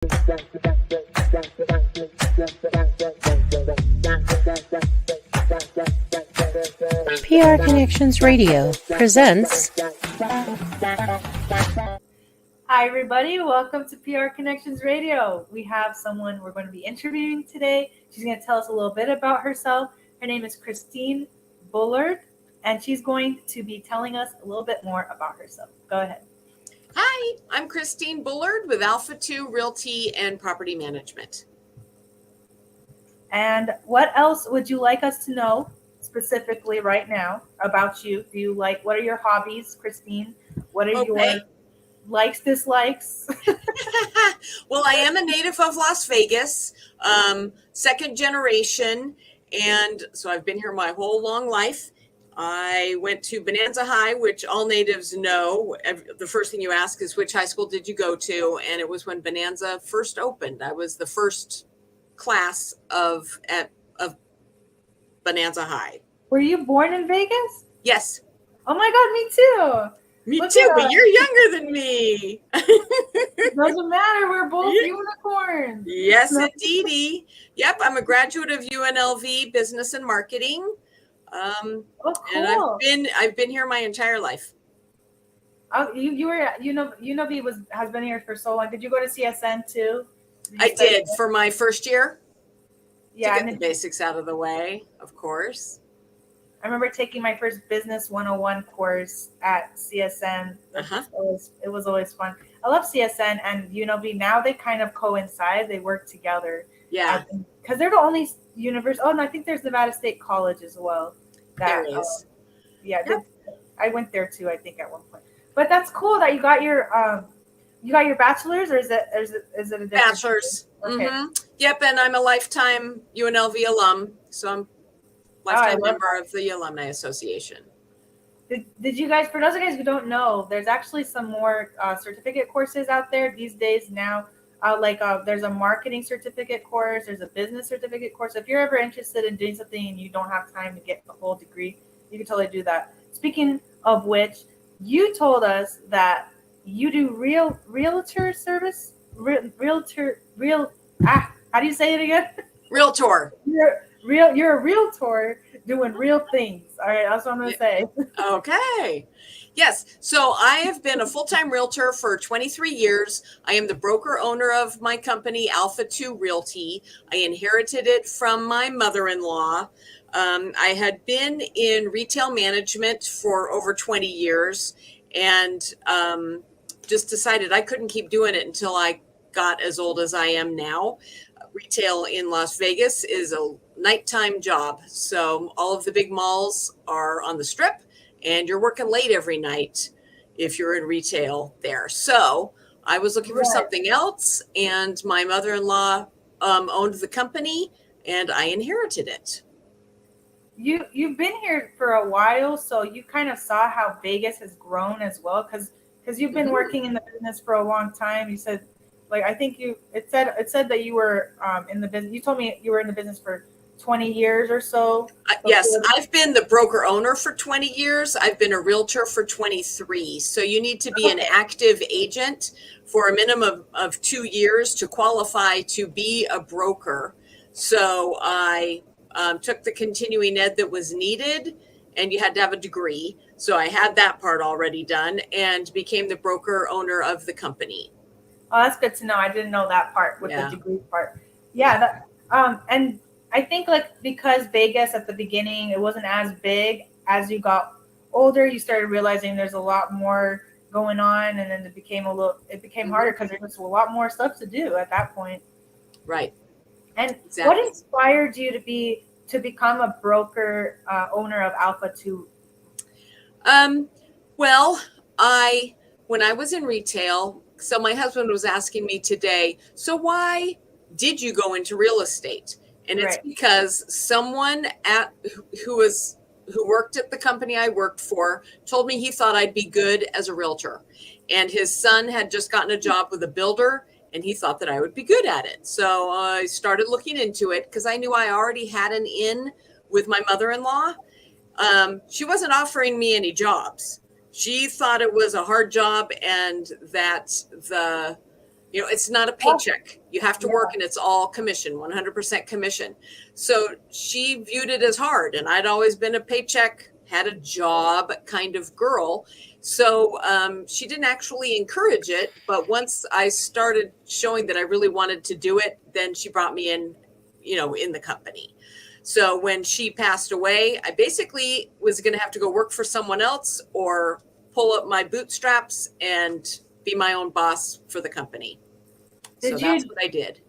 PR Connections Radio presents. Hi, everybody. Welcome to PR Connections Radio. We have someone we're going to be interviewing today. She's going to tell us a little bit about herself. Her name is Cristine Bullard, and she's going to be telling us a little bit more about herself. Go ahead. Hi, I'm Cristine Bullard with Alpha Realty and Property Management. And what else would you like us to know specifically right now about you? What are your hobbies, Cristine? What are your likes, dislikes? Well, I am a native of Las Vegas, second generation, and so I've been here my whole long life. I went to Bonanza High, which all natives know. The first thing you ask is, which high school did you go to? And it was when Bonanza first opened. I was the first class of Bonanza High. Were you born in Vegas? Yes. Oh my God, me too. Me too, but you're younger than me. Doesn't matter. We're both unicorns. Yes, indeedy. Yep, I'm a graduate of UNLV Business and Marketing. Cool. And I've been here my entire life. Oh, UNLV has been here for so long. Did you go to CSN too? I did for my first year. Yeah, to get the basics out of the way, of course. I remember taking my first Business 101 course at CSN. It was always fun. I love CSN and UNLV. Now they kind of coincide. They work together. Yeah. Because they're the only university. Oh, and I think there's Nevada State College as well. There is. I went there too, I think, at one point. But that's cool that you got your bachelor's, or is it a different bachelor's? Okay. Mm-hmm. Yep, and I'm a lifetime UNLV alum, so I'm lifetime member of the Alumni Association. Did you guys, for those of you guys who don't know, there's actually some more certificate courses out there these days now. There's a marketing certificate course, there's a business certificate course. If you're ever interested in doing something and you don't have time to get the whole degree, you can totally do that. Speaking of which, you told us that you do realtor service, how do you say it again? Realtor. You're a realtor doing real things. All right, that's what I'm going to say. Okay. Yes. So I have been a full-time realtor for 23 years. I am the broker owner of my company, Alpha Realty. I inherited it from my mother-in-law. I had been in retail management for over 20 years and just decided I couldn't keep doing it until I got as old as I am now. Retail in Las Vegas is a nighttime job. So all of the big malls are on the Strip and you're working late every night if you're in retail there. So I was looking for something else, and my mother-in-law owned the company and I inherited it. You've been here for a while, so you kind of saw how Vegas has grown as well, because you've been working in the business for a long time. You said, I think it said that you were in the business. You told me you were in the business for 20 years or so. Yes, I've been the broker owner for 20 years. I've been a realtor for 23. So you need to be an active agent for a minimum of 2 years to qualify to be a broker. So I took the continuing ed that was needed, and you had to have a degree. So I had that part already done and became the broker owner of the company. Oh, that's good to know. I didn't know that part with the degree part. Yeah. And I think because Vegas at the beginning, it wasn't as big. As you got older, you started realizing there's a lot more going on, and then it became harder because there was a lot more stuff to do at that point. Right. And What inspired you to become a broker owner of Alpha 2? Well, when I was in retail, so my husband was asking me today, so why did you go into real estate? And it's because someone who worked at the company I worked for told me he thought I'd be good as a realtor. And his son had just gotten a job with a builder, and he thought that I would be good at it. So I started looking into it because I knew I already had an in with my mother-in-law. She wasn't offering me any jobs. She thought it was a hard job and that You know, it's not a paycheck. You have to work, and it's all commission, 100% commission. So she viewed it as hard, and I'd always been a paycheck, had a job kind of girl. So she didn't actually encourage it. But once I started showing that I really wanted to do it, then she brought me in, you know, in the company. So when she passed away, I basically was going to have to go work for someone else or pull up my bootstraps and be my own boss for the company. That's what I did.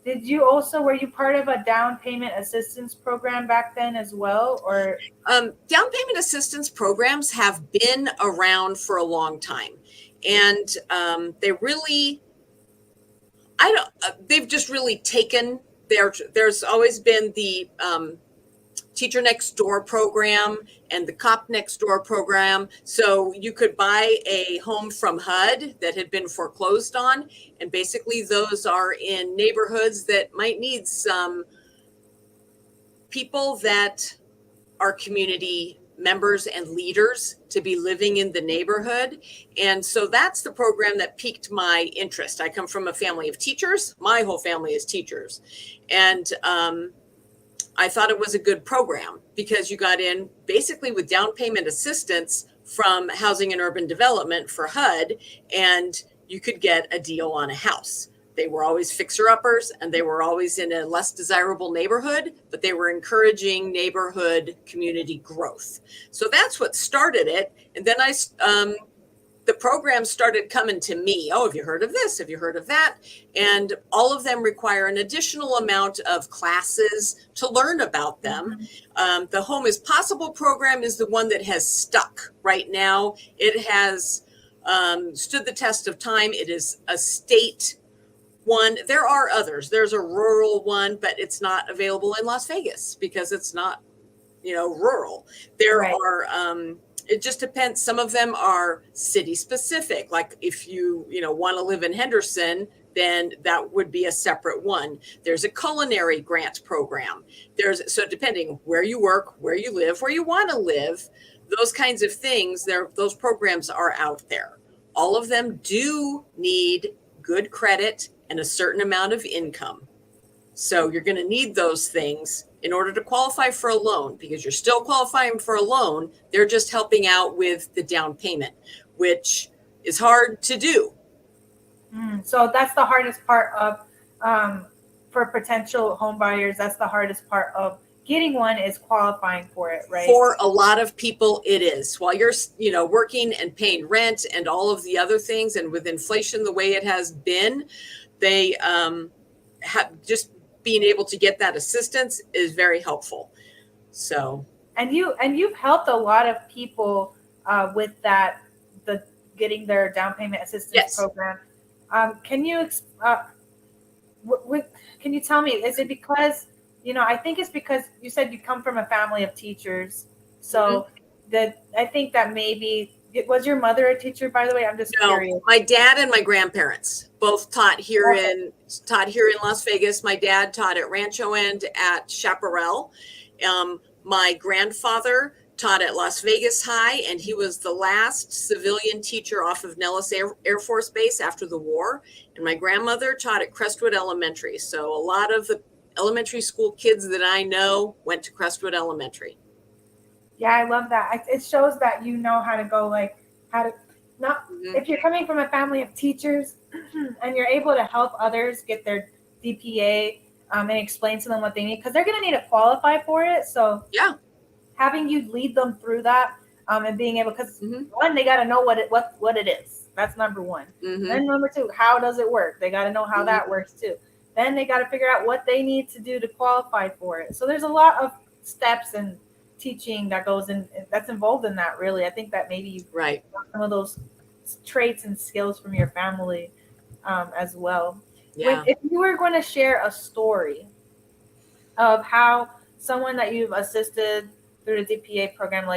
Did you also, were you part of a down payment assistance program back then as well? Or down payment assistance programs have been around for a long time, and they really, they've just really taken there's always been the Teacher Next Door program and the Cop Next Door program. So you could buy a home from HUD that had been foreclosed on. And basically those are in neighborhoods that might need some people that are community members and leaders to be living in the neighborhood. And so that's the program that piqued my interest. I come from a family of teachers. My whole family is teachers. And I thought it was a good program because you got in basically with down payment assistance from Housing and Urban Development for HUD, and you could get a deal on a house. They were always fixer-uppers, and they were always in a less desirable neighborhood, but they were encouraging neighborhood community growth. So that's what started it. And then the program started coming to me. Oh, have you heard of this? Have you heard of that? And all of them require an additional amount of classes to learn about them. The Home is Possible program is the one that has stuck right now. It has stood the test of time. It is a state one. There are others. There's a rural one, but it's not available in Las Vegas because it's not, you know, rural. There are, it just depends. Some of them are city specific. Like if you want to live in Henderson, then that would be a separate one. There's a culinary grant program. So depending where you work, where you live, where you want to live, those kinds of things, those programs are out there. All of them do need good credit and a certain amount of income. So you're going to need those things in order to qualify for a loan, because you're still qualifying for a loan. They're just helping out with the down payment, which is hard to do. So that's the hardest part of, for potential home buyers, that's the hardest part of getting one is qualifying for it, right? For a lot of people, it is. While you're, working and paying rent and all of the other things, and with inflation the way it has been, they have just being able to get that assistance is very helpful. So, and you've helped a lot of people with that, the getting their down payment assistance program. Can you can you tell me, is it because, I think it's because you said you come from a family of teachers. So I think that maybe, was your mother a teacher, by the way? I'm just curious. My dad and my grandparents both taught here in Las Vegas. My dad taught at Rancho and at Chaparral. My grandfather taught at Las Vegas High, and he was the last civilian teacher off of Nellis Air Force Base after the war. And my grandmother taught at Crestwood Elementary. So a lot of the elementary school kids that I know went to Crestwood Elementary. Yeah, I love that. It shows that you know how to go, if you're coming from a family of teachers and you're able to help others get their DPA and explain to them what they need, because they're going to need to qualify for it. So having you lead them through that and being able, because one, they got to know what it is. That's number one. Then number two, how does it work? They got to know how that works too. Then they got to figure out what they need to do to qualify for it. So there's a lot of steps and teaching that goes in, that's involved in that, really. I think that maybe you got some of those traits and skills from your family as well. If you were going to share a story of how someone that you've assisted through the DPA program,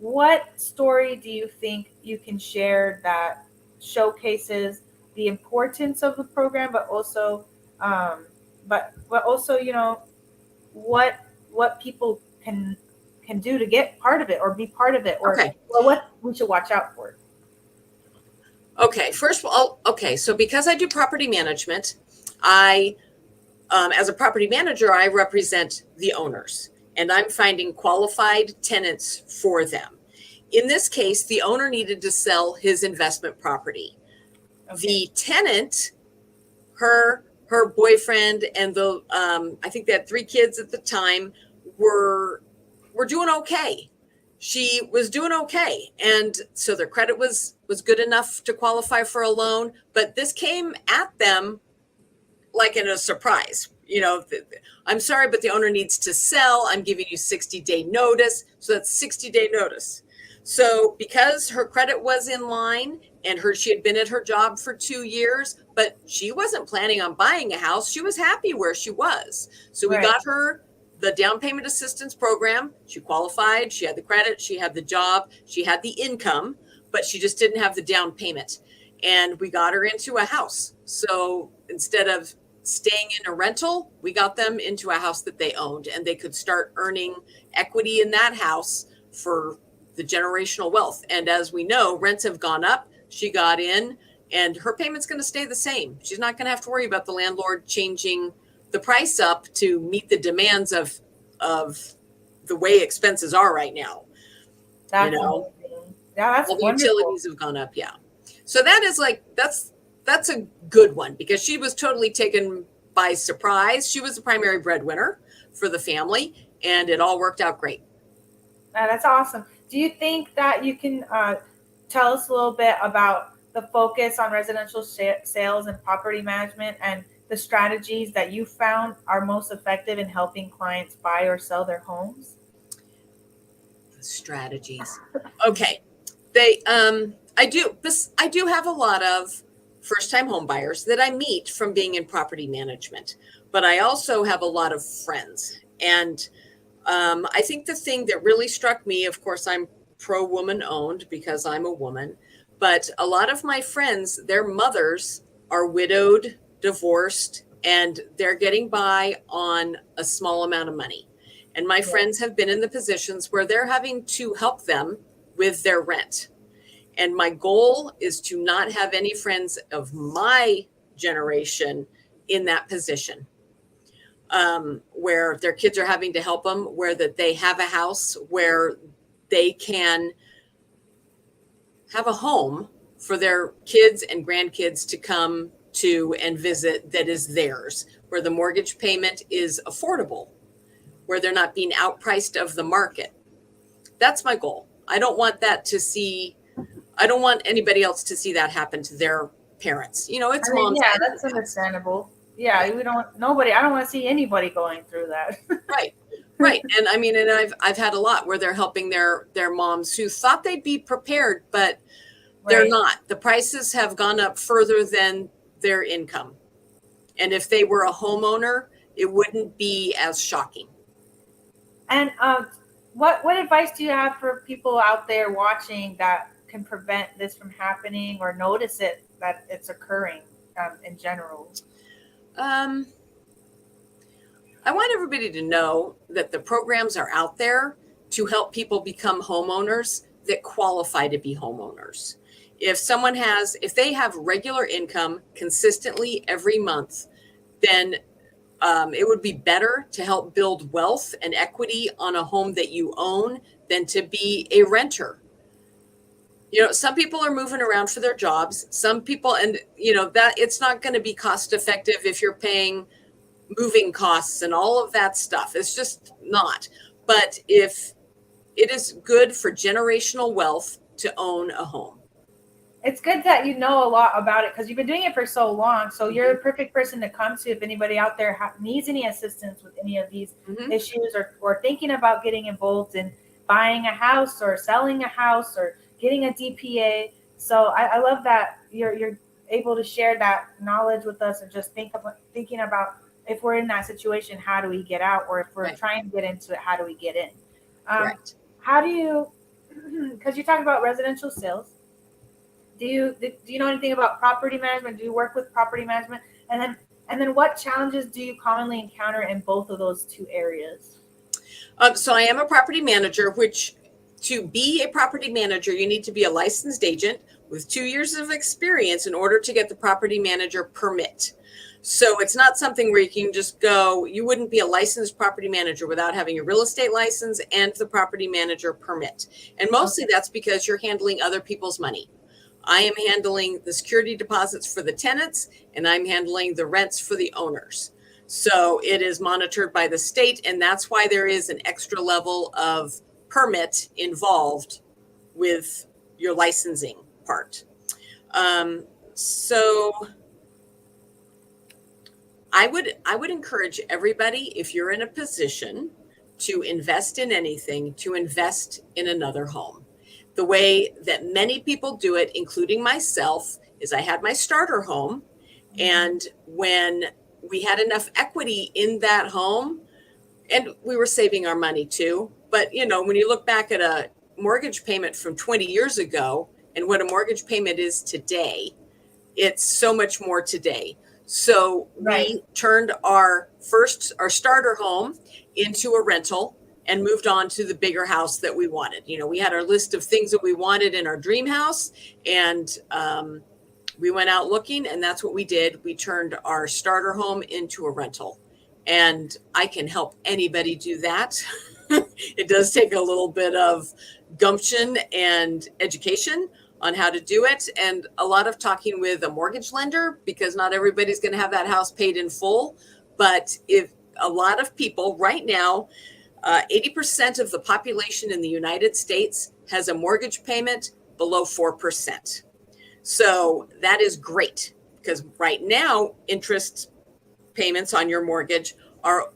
what story do you think you can share that showcases the importance of the program, but also what people can do to get part of it or be part of it, or what we should watch out for? Okay, first of all, okay, so because I do property management, I, as a property manager, I represent the owners, and I'm finding qualified tenants for them. In this case, the owner needed to sell his investment property. Okay. The tenant, her boyfriend, and the I think they had 3 kids at the time, were doing okay. She was doing okay, and so their credit was good enough to qualify for a loan. But this came at them like in a surprise. You know, I'm sorry, but the owner needs to sell. I'm giving you 60-day notice. So that's 60-day notice. So because her credit was in line and she had been at her job for 2 years, but she wasn't planning on buying a house. She was happy where she was. So we got her the down payment assistance program. She qualified. She had the credit. She had the job. She had the income, but she just didn't have the down payment. And we got her into a house. So instead of staying in a rental, we got them into a house that they owned, and they could start earning equity in that house for the generational wealth. And as we know, rents have gone up. She got in, and her payment's going to stay the same. She's not going to have to worry about the landlord changing the price up to meet the demands of the way expenses are right now. That's amazing. Yeah, that's all the wonderful. utilities have gone up. Yeah. So that is like, that's a good one, because she was totally taken by surprise. She was the primary breadwinner for the family, and it all worked out great. That's awesome. Do you think that you can tell us a little bit about the focus on residential sales and property management, and the strategies that you found are most effective in helping clients buy or sell their homes? The strategies. Okay. I do have a lot of first-time home buyers that I meet from being in property management, but I also have a lot of friends. And I think the thing that really struck me, of course, I'm pro-woman owned because I'm a woman, but a lot of my friends, their mothers are widowed, divorced, and they're getting by on a small amount of money. And my friends have been in the positions where they're having to help them with their rent. And my goal is to not have any friends of my generation in that position, where their kids are having to help them, where that they have a house where they can have a home for their kids and grandkids to come to and visit, that is theirs, where the mortgage payment is affordable, where they're not being outpriced of the market. That's my goal. I don't want anybody else to see that happen to their parents. You know, it's moms. Yeah, that's understandable. Yeah, I don't want to see anybody going through that. Right. And I mean, and I've had a lot where they're helping their moms who thought they'd be prepared, but they're not. The prices have gone up further than their income. And if they were a homeowner, it wouldn't be as shocking. And what advice do you have for people out there watching that can prevent this from happening, or notice it that it's occurring in general? I want everybody to know that the programs are out there to help people become homeowners that qualify to be homeowners. If they have regular income consistently every month, then it would be better to help build wealth and equity on a home that you own than to be a renter. You know, some people are moving around for their jobs. Some people, and you know, that it's not going to be cost effective if you're paying moving costs and all of that stuff. It's just not. But if it is good for generational wealth to own a home. It's good that you know a lot about it, because you've been doing it for so long. So you're the perfect person to come to if anybody out there needs any assistance with any of these issues, or thinking about getting involved in buying a house or selling a house or getting a DPA. So I love that you're able to share that knowledge with us, and just thinking about, if we're in that situation, how do we get out? Or if we're trying to get into it, how do we get in? How do you, because you talk about residential sales, do you know anything about property management? Do you work with property management? And then what challenges do you commonly encounter in both of those two areas? So I am a property manager, which to be a property manager, you need to be a licensed agent with 2 years of experience in order to get the property manager permit. So it's not something where you can just go, you wouldn't be a licensed property manager without having a real estate license and the property manager permit. And mostly that's because you're handling other people's money. I am handling the security deposits for the tenants, and I'm handling the rents for the owners. So it is monitored by the state, and that's why there is an extra level of permit involved with your licensing part. So I would encourage everybody, if you're in a position to invest in anything, to invest in another home. The way that many people do it, including myself, is I had my starter home. And when we had enough equity in that home, and we were saving our money too, but you know, when you look back at a mortgage payment from 20 years ago and what a mortgage payment is today, it's so much more today. So we turned our starter home into a rental and moved on to the bigger house that we wanted. You know, we had our list of things that we wanted in our dream house, and we went out looking, and that's what we did. We turned our starter home into a rental, and I can help anybody do that. It does take a little bit of gumption and education on how to do it, and a lot of talking with a mortgage lender, because not everybody's going to have that house paid in full. But if a lot of people right now, 80% of the population in the United States has a mortgage payment below 4%. So that is great, because right now interest payments on your mortgage are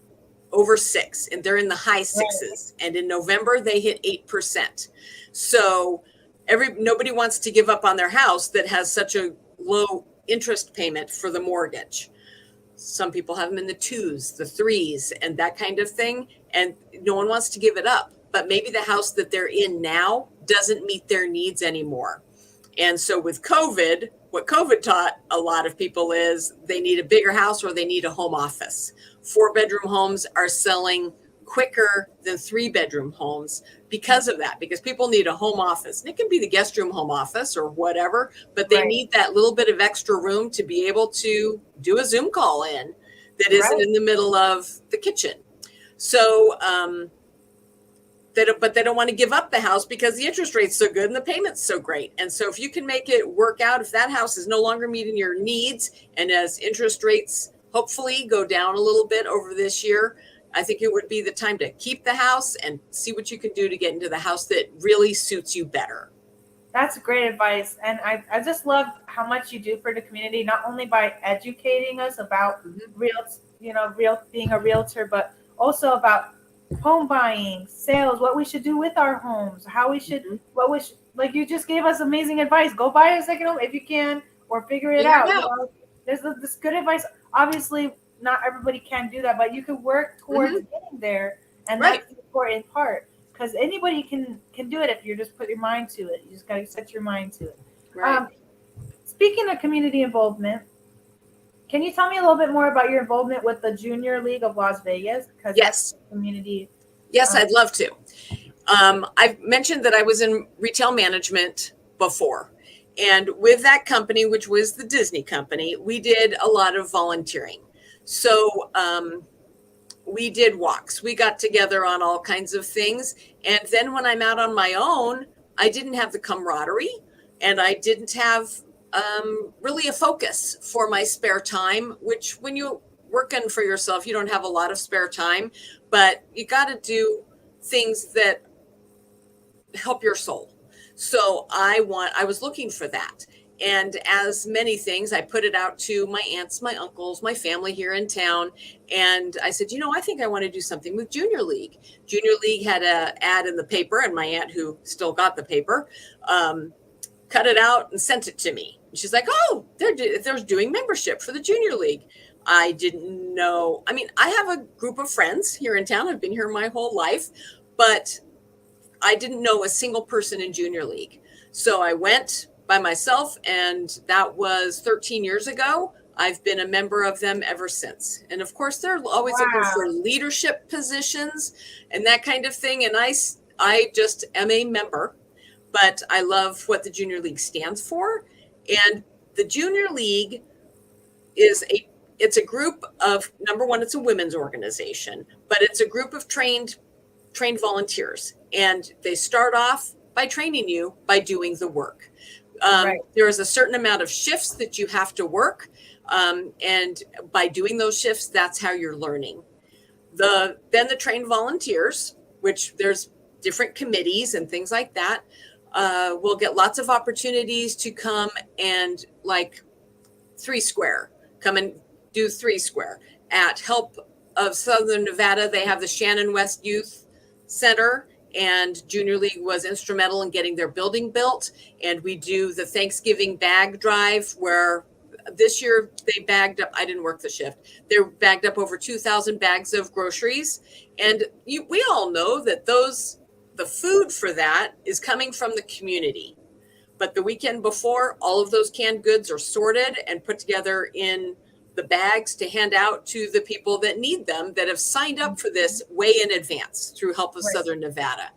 over 6%, and they're in the high 6s. And in November they hit 8%. So nobody wants to give up on their house that has such a low interest payment for the mortgage. Some people have them in the 2s, the 3s, and that kind of thing. And no one wants to give it up. But maybe the house that they're in now doesn't meet their needs anymore. And so with COVID, what COVID taught a lot of people is they need a bigger house or they need a home office. 4-bedroom homes are selling quicker than 3-bedroom homes because of that, because people need a home office. And it can be the guest room home office or whatever, but they need that little bit of extra room to be able to do a Zoom call in that isn't in the middle of the kitchen. So, but they don't want to give up the house because the interest rate's so good and the payment's so great. And so if you can make it work out, if that house is no longer meeting your needs, and as interest rates hopefully go down a little bit over this year, I think it would be the time to keep the house and see what you can do to get into the house that really suits you better. That's great advice. And I just love how much you do for the community, not only by educating us about being a realtor, but also about home buying, sales, what we should do with our homes, how we should, like you just gave us amazing advice. Go buy a second home if you can, or figure it out. You know, there's this good advice. Obviously, not everybody can do that, but you can work towards getting there. And that's the important part, because anybody can do it if you just put your mind to it. You just got to set your mind to it. Right. Speaking of community involvement, can you tell me a little bit more about your involvement with the Junior League of Las Vegas? Because that's community. Yes, I'd love to. I've mentioned that I was in retail management before. And with that company, which was the Disney company, we did a lot of volunteering. So we did walks. We got together on all kinds of things. And then when I'm out on my own, I didn't have the camaraderie, and I didn't have really a focus for my spare time, which when you're working for yourself, you don't have a lot of spare time, but you got to do things that help your soul. So I was looking for that. And as many things, I put it out to my aunts, my uncles, my family here in town. And I said, I think I want to do something with Junior League. Junior League had an ad in the paper, and my aunt, who still got the paper, cut it out and sent it to me. And she's like, oh, they're doing membership for the Junior League. I didn't know. I mean, I have a group of friends here in town. I've been here my whole life, but I didn't know a single person in Junior League. So I went by myself, and that was 13 years ago. I've been a member of them ever since. And of course, they're always looking for leadership positions and that kind of thing. And I just am a member. but I love what the Junior League stands for. And the Junior League it's a group of, number one, it's a women's organization, but it's a group of trained volunteers. And they start off by training you by doing the work. There is a certain amount of shifts that you have to work. And by doing those shifts, that's how you're learning. Then the trained volunteers, which there's different committees and things like that, will get lots of opportunities to come and like 3 Square, come and do 3 Square. At Help of Southern Nevada, they have the Shannon West Youth Center, and Junior League was instrumental in getting their building built. And we do the Thanksgiving bag drive, where this year they bagged up, I didn't work the shift, they bagged up over 2,000 bags of groceries. And we all know that the food for that is coming from the community. But the weekend before, all of those canned goods are sorted and put together in the bags to hand out to the people that need them, that have signed up for this way in advance through Help of Southern Nevada.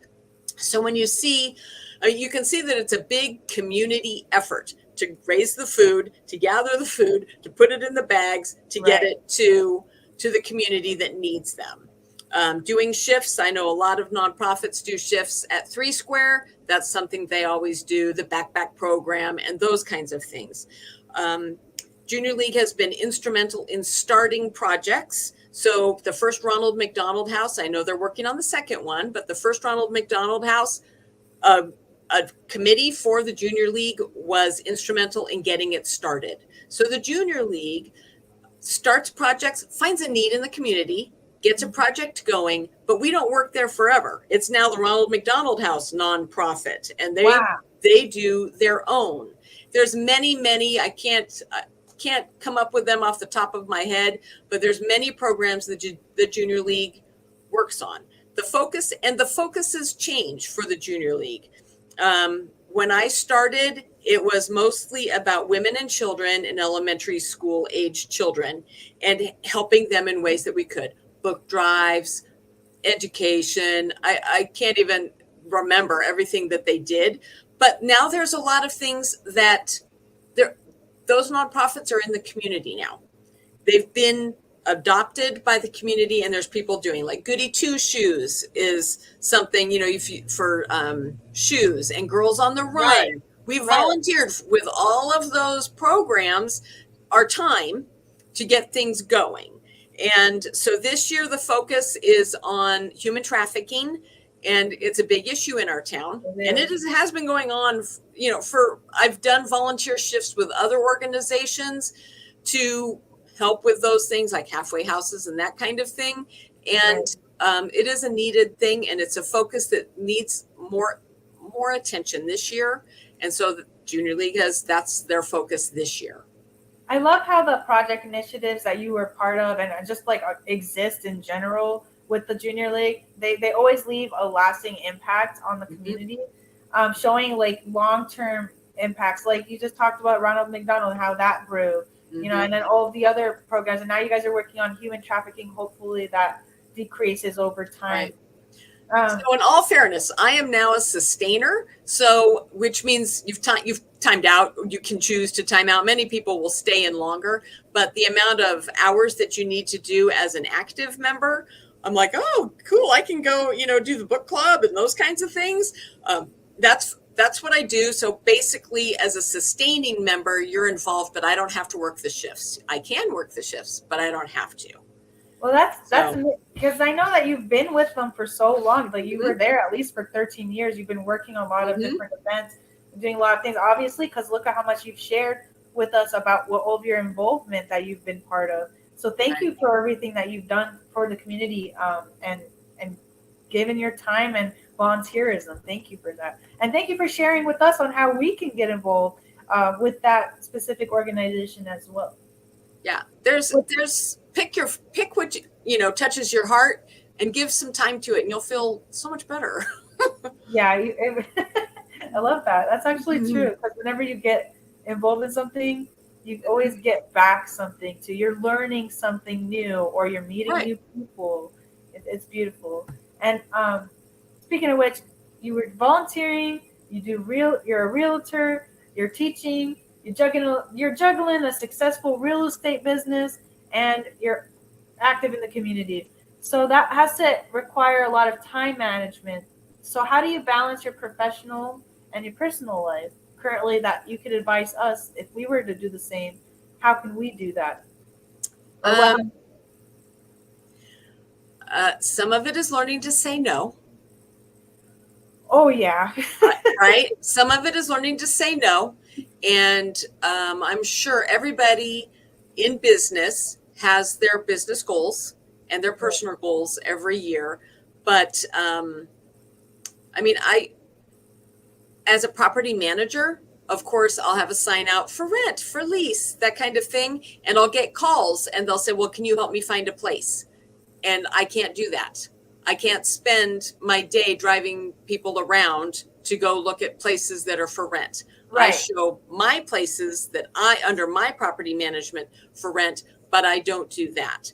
So when you see, you can see that it's a big community effort to raise the food, to gather the food, to put it in the bags, to get it to the community that needs them. Doing shifts, I know a lot of nonprofits do shifts at 3 Square. That's something they always do, the backpack program and those kinds of things. Junior League has been instrumental in starting projects. So the first Ronald McDonald House, I know they're working on the second one, but the first Ronald McDonald House, a committee for the Junior League was instrumental in getting it started. So the Junior League starts projects, finds a need in the community, gets a project going, but we don't work there forever. It's now the Ronald McDonald House nonprofit, and they do their own. There's many, I can't come up with them off the top of my head, but there's many programs that the Junior League works on. The focuses change for the Junior League. When I started, it was mostly about women and children and elementary school age children, and helping them in ways that we could. Book drives, education. I can't even remember everything that they did, but now there's a lot of things that those nonprofits are in the community now. They've been adopted by the community, and there's people doing, like Goody Two Shoes is something, for shoes, and Girls on the Run. We volunteered with all of those programs, our time to get things going. And so this year the focus is on human trafficking, and it's a big issue in our town. And it has been going on, I've done volunteer shifts with other organizations to help with those things, like halfway houses and that kind of thing. And it is a needed thing, and it's a focus that needs more attention this year. And so the Junior League that's their focus this year. I love how the project initiatives that you were part of and just like exist in general with the Junior League, they always leave a lasting impact on the community, showing like long-term impacts. Like you just talked about Ronald McDonald, how that grew, and then all of the other programs. And now you guys are working on human trafficking. Hopefully that decreases over time. So in all fairness, I am now a sustainer. So, which means you've timed out. You can choose to time out. Many people will stay in longer, but the amount of hours that you need to do as an active member, I'm like, oh, cool. I can go, do the book club and those kinds of things. That's what I do. So basically, as a sustaining member, you're involved, but I don't have to work the shifts. I can work the shifts, but I don't have to. Well, that's because I know that you've been with them for so long. Like you were there at least for 13 years. You've been working on a lot of different events, doing a lot of things, obviously, because look at how much you've shared with us about all of your involvement that you've been part of. So thank you for everything that you've done for the community, and given your time and volunteerism. Thank you for that. And thank you for sharing with us on how we can get involved with that specific organization as well. Yeah, there's pick what touches your heart, and give some time to it, and you'll feel so much better. Yeah, I love that. That's actually true, because whenever you get involved in something, you always get back something too. You're learning something new, or you're meeting new people. It's beautiful. And speaking of which, you were volunteering You're a realtor, you're teaching, you're juggling a successful real estate business, and you're active in the community. So that has to require a lot of time management. So how do you balance your professional and your personal life currently, that you could advise us if we were to do the same? How can we do that? Or what? Um, some of it is learning to say no. Oh yeah. Right? Some of it is learning to say no. And I'm sure everybody in business has their business goals and their personal goals every year. But I mean, as a property manager, of course, I'll have a sign out for rent, for lease, that kind of thing. And I'll get calls and they'll say, well, can you help me find a place? And I can't do that. I can't spend my day driving people around to go look at places that are for rent. Right. I show my places that under my property management for rent, but I don't do that.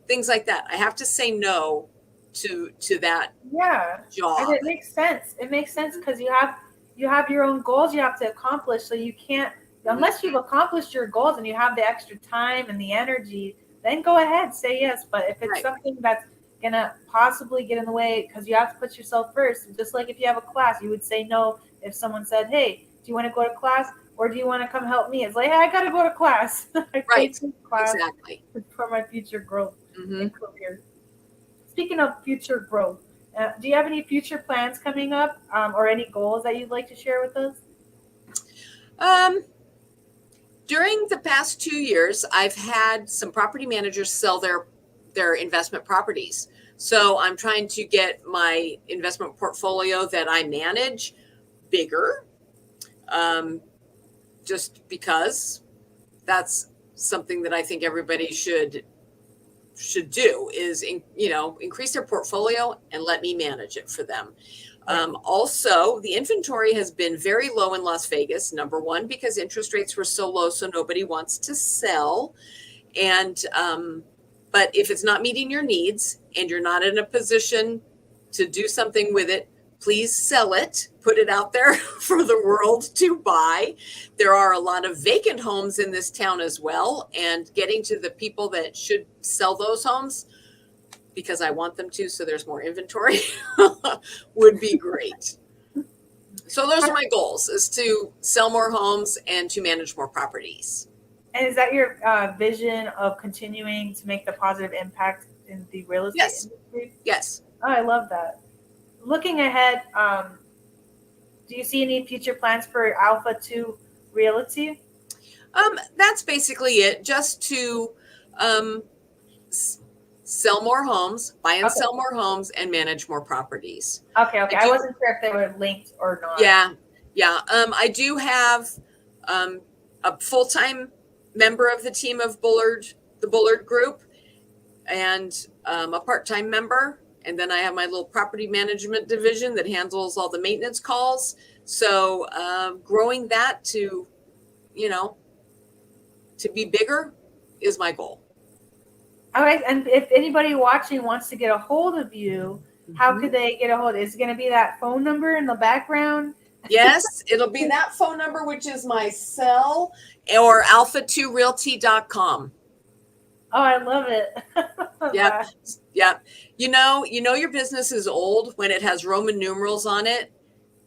Things like that. I have to say no to that Yeah. job. And it makes sense. It makes sense because you have your own goals you have to accomplish. So you can't, unless you've accomplished your goals and you have the extra time and the energy, then go ahead, say yes. But if it's Right. something that's gonna possibly get in the way, because you have to put yourself first. Just like if you have a class, you would say no if someone said, "Hey, do you want to go to class, or do you want to come help me?" It's like, "Hey, I gotta go to class." I paid Right. for class Exactly. for my future growth Mhm. and career. Speaking of future growth, do you have any future plans coming up, or any goals that you'd like to share with us? During the past 2 years, I've had some property managers sell their investment properties. So I'm trying to get my investment portfolio that I manage bigger, just because that's something that I think everybody should do is increase their portfolio and let me manage it for them. Also, the inventory has been very low in Las Vegas, number one, because interest rates were so low, so nobody wants to sell. And but if it's not meeting your needs and you're not in a position to do something with it, please sell it, put it out there for the world to buy. There are a lot of vacant homes in this town as well, and getting to the people that should sell those homes, because I want them to, so there's more inventory, would be great. So those are my goals, is to sell more homes and to manage more properties. And is that your vision of continuing to make the positive impact in the real estate industry? Yes. Oh, I love that. Looking ahead, do you see any future plans for Alpha 2 Realty? That's basically it. Just to sell more homes, buy and sell more homes, and manage more properties. Okay. I wasn't sure if they were linked or not. Yeah. I do have a full-time member of the team of Bullard, the Bullard Group, and a part-time member. And then I have my little property management division that handles all the maintenance calls. So growing that to be bigger is my goal. All right. And if anybody watching wants to get a hold of you, how could they get a hold? Is it going to be that phone number in the background? Yes, it'll be that phone number, which is my cell, or alpha2realty.com. Oh, I love it. Yep. You know your business is old when it has Roman numerals on it,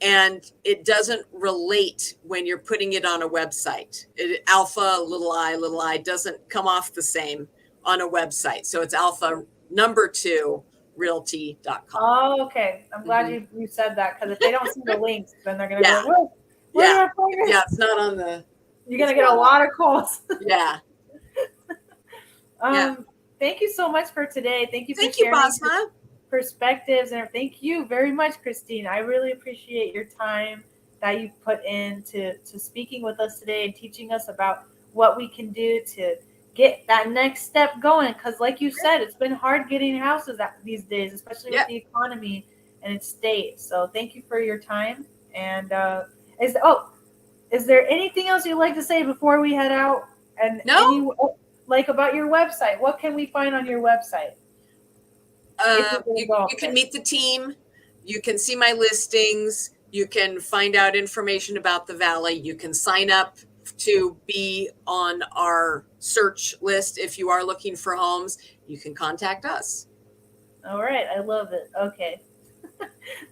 and it doesn't relate when you're putting it on a website. Alpha little I doesn't come off the same on a website. So it's alpha number 2 realty.com. Oh, okay. I'm glad you said that, because if they don't see the links, then they're going to go, where do I find it? Yeah, it's not on the. You're going to get a lot of calls. Yeah. Thank you so much for today. Thank you for sharing your Basma. Perspectives, and thank you very much, Cristine. I really appreciate your time that you put into speaking with us today and teaching us about what we can do to get that next step going. Because like you said, it's been hard getting houses these days, especially with the economy and its state. So thank you for your time. And is there anything else you'd like to say before we head out? And no. About your website, what can we find on your website? You can meet the team. You can see my listings. You can find out information about the Valley. You can sign up to be on our search list. If you are looking for homes, you can contact us. All right. I love it. Okay.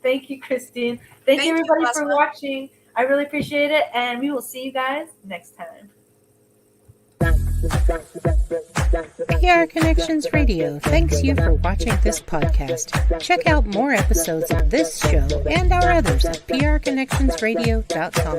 Thank you, Cristine. Thank you, everybody, for watching. I really appreciate it. And we will see you guys next time. PR Connections Radio thanks you for watching this podcast. Check out more episodes of this show and our others at prconnectionsradio.com.